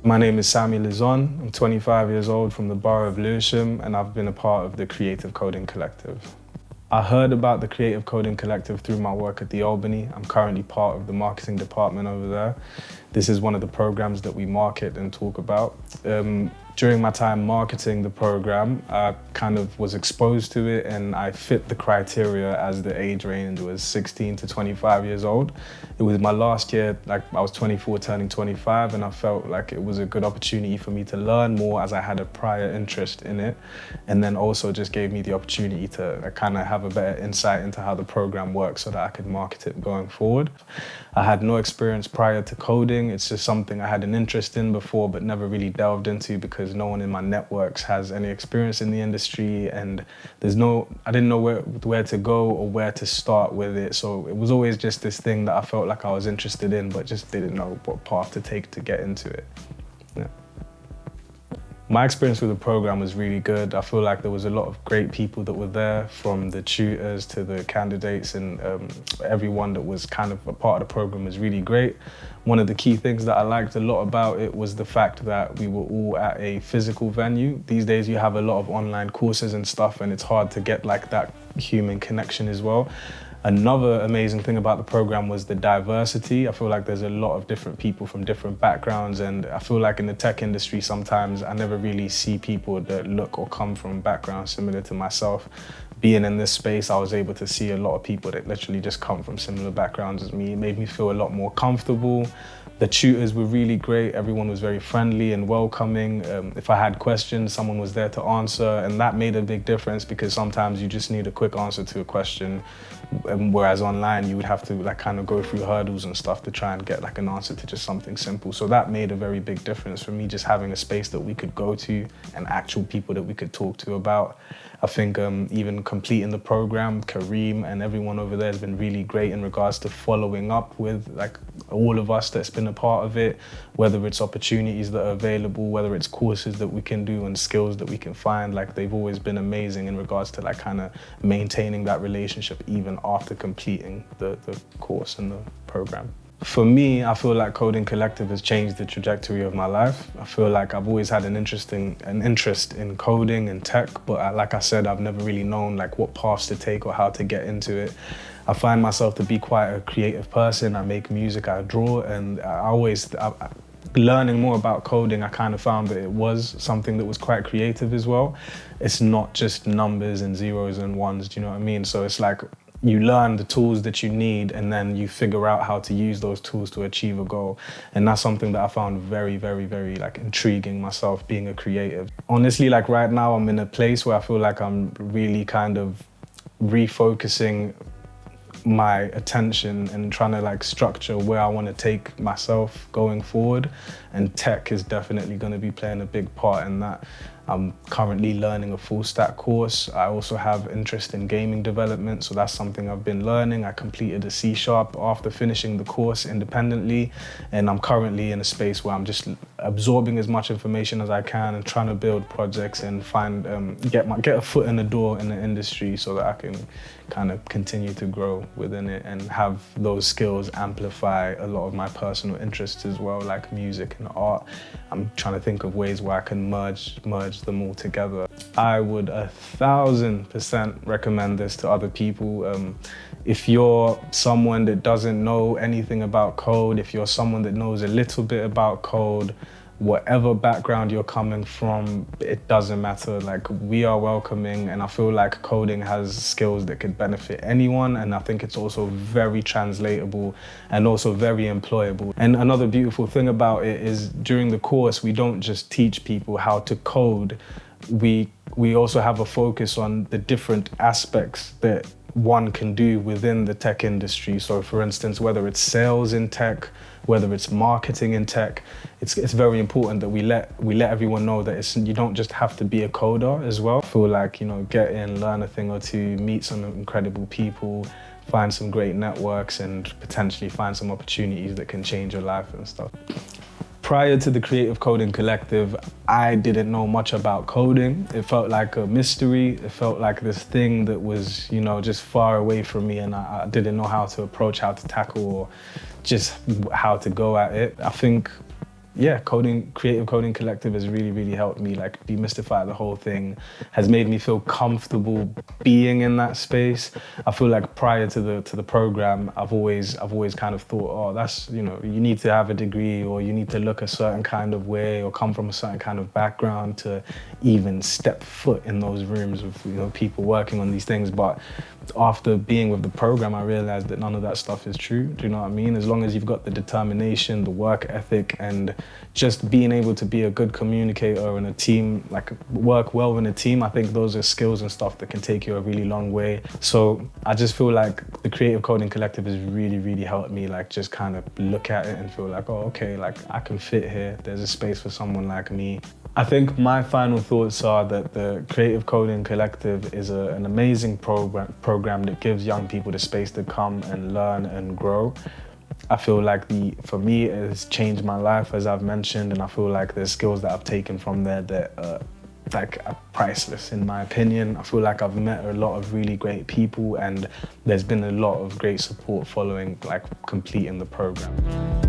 My name is Sammy. I'm 25 years old from the borough of Lewisham, and I've been a part of the Creative Coding Collective. I heard about the Creative Coding Collective through my work at the Albany. I'm currently part of the marketing department over there. This is one of the programs that we market and talk about. During my time marketing the program, I kind of was exposed to it and I fit the criteria as the age range was 16 to 25 years old. It was my last year, like I was 24 turning 25, and I felt like it was a good opportunity for me to learn more as I had a prior interest in it. And then also just gave me the opportunity to kind of have a better insight into how the program works so that I could market it going forward. I had no experience prior to coding. It's just something I had an interest in before but never really delved into because no one in my networks has any experience in the industry, and I didn't know where to go or where to start with it. So it was always just this thing that I felt like I was interested in but just didn't know what path to take to get into it. Yeah. My experience with the program was really good. I feel like there was a lot of great people that were there, from the tutors to the candidates, and everyone that was kind of a part of the program was really great. One of the key things that I liked a lot about it was the fact that we were all at a physical venue. These days you have a lot of online courses and stuff, and it's hard to get like that human connection as well. Another amazing thing about the program was the diversity. I feel like there's a lot of different people from different backgrounds, and I feel like in the tech industry sometimes I never really see people that look or come from backgrounds similar to myself. Being in this space, I was able to see a lot of people that literally just come from similar backgrounds as me. It made me feel a lot more comfortable. The tutors were really great. Everyone was very friendly and welcoming. If I had questions, someone was there to answer, and that made a big difference because sometimes you just need a quick answer to a question, whereas online you would have to like kind of go through hurdles and stuff to try and get like an answer to just something simple. So that made a very big difference for me, just having a space that we could go to and actual people that we could talk to about. I think even completing the program, Kareem and everyone over there has been really great in regards to following up with like all of us that's been a part of it, whether it's opportunities that are available, whether it's courses that we can do and skills that we can find. Like they've always been amazing in regards to like kind of maintaining that relationship even after completing the course and the program. For me, I feel like Coding Collective has changed the trajectory of my life. I feel like I've always had an interest in coding and tech, but like I said, I've never really known like what paths to take or how to get into it. I find myself to be quite a creative person. I make music, I draw, and learning more about coding, I kind of found that it was something that was quite creative as well. It's not just numbers and zeros and ones, do you know what I mean? So it's like, you learn the tools that you need and then you figure out how to use those tools to achieve a goal. And that's something that I found very, very, very like intriguing myself, being a creative. Honestly, like right now I'm in a place where I feel like I'm really kind of refocusing my attention and trying to like structure where I want to take myself going forward. And tech is definitely going to be playing a big part in that. I'm currently learning a full stack course. I also have interest in gaming development, so that's something I've been learning. I completed a C# after finishing the course independently, and I'm currently in a space where I'm just absorbing as much information as I can and trying to build projects and get a foot in the door in the industry so that I can kind of continue to grow within it and have those skills amplify a lot of my personal interests as well, like music and art. I'm trying to think of ways where I can merge them all together. I would 1000% recommend this to other people. If you're someone that doesn't know anything about code, if you're someone that knows a little bit about code, whatever background you're coming from, it doesn't matter. Like, we are welcoming, and I feel like coding has skills that could benefit anyone, and I think it's also very translatable and also very employable. And another beautiful thing about it is during the course, we don't just teach people how to code. We also have a focus on the different aspects that one can do within the tech industry. So for instance, whether it's sales in tech, whether it's marketing in tech, it's very important that we let everyone know that you don't just have to be a coder as well. I feel like, you know, get in, learn a thing or two, meet some incredible people, find some great networks, and potentially find some opportunities that can change your life and stuff. Prior to the Creative Coding Collective, I didn't know much about coding. It felt like a mystery. It felt like this thing that was, you know, just far away from me, and I didn't know how to approach, how to tackle, or just how to go at it. I think yeah, Creative Coding Collective has really helped me like demystify the whole thing, has made me feel comfortable being in that space. I feel like prior to the program, I've always kind of thought, oh, that's, you know, you need to have a degree or you need to look a certain kind of way or come from a certain kind of background to even step foot in those rooms with, you know, people working on these things. But after being with the program, I realized that none of that stuff is true. Do you know what I mean? As long as you've got the determination, the work ethic, and just being able to be a good communicator in a team, like work well in a team, I think those are skills and stuff that can take you a really long way. So I just feel like the Creative Coding Collective has really helped me like just kind of look at it and feel like, oh, okay, like I can fit here. There's a space for someone like me. I think my final thoughts are that the Creative Coding Collective is an amazing program that gives young people the space to come and learn and grow. I feel like for me, it has changed my life, as I've mentioned, and I feel like there's skills that I've taken from there that are priceless, in my opinion. I feel like I've met a lot of really great people, and there's been a lot of great support following like completing the program.